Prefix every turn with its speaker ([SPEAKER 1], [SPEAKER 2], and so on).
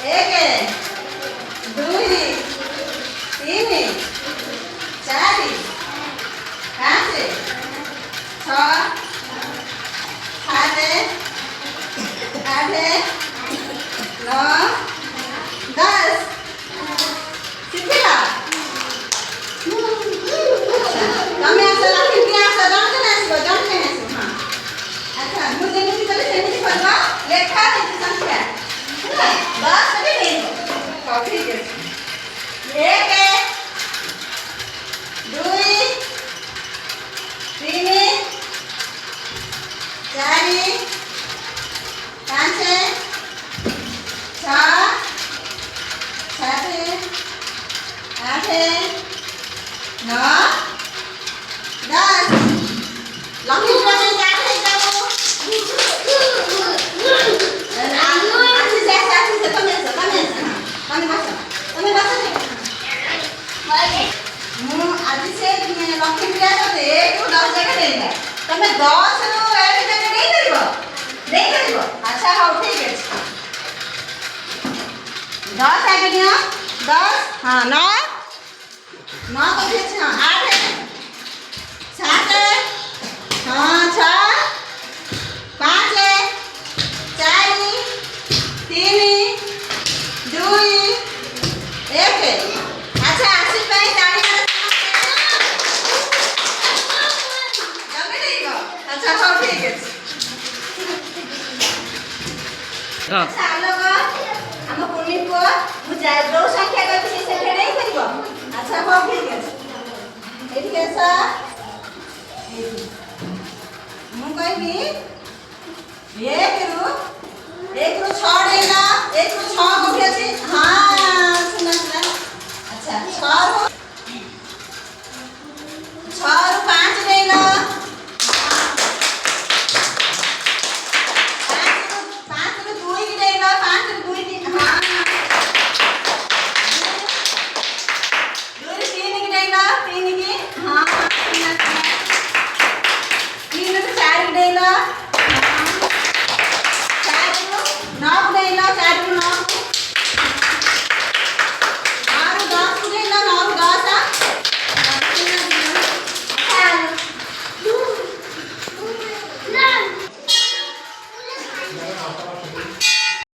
[SPEAKER 1] एक दुई तीन चार पाँच छ सात आठ नौ 10 शिखिला तमें आस लक्ष्मी आस जन आसो हाँ अच्छा मुझे मुझे चले सेमिति करबा लेखा है संख्या है 10 बजे नहीं ठीक है एक दुई तीन चार पाँच छ सात आठ नौ 10 लक्ष्मी पूजा में क्या है जाओ आशी से तुम्हें आज से लक्ष्मी पूजा तो 1 ରୁ 10 जगह देगा तुम्हें 10 ରୁ 1 जगह नहीं करिवो अच्छा हो ठीक है 10 आगे दियो 10 हाँ 9 को भी अच्छा 8 7 हाँ 6 5 4 3 2 1 अच्छा आशी पे ताली अच्छा हो ठीक है अच्छा लोग हम पुनी को मुझे दो संख्या का विशेष संख्या नहीं करिवो अच्छा हो ठीक है एठी ऐसा मु कहबी 1 ରୁ 6 देला 1 ରୁ 6 को भी अछि हां सुना अच्छा 6 ରୁ 5 देला 5 ରୁ 2 की देला 5 ରୁ 2 3 हां 2 ରୁ 3 की देला 3 की हां 3 ରୁ 4 की देला 4 ରୁ 9 की देला 4 ରୁ 9 9 ରୁ 10 की देला 9 ରୁ 10 अच्छा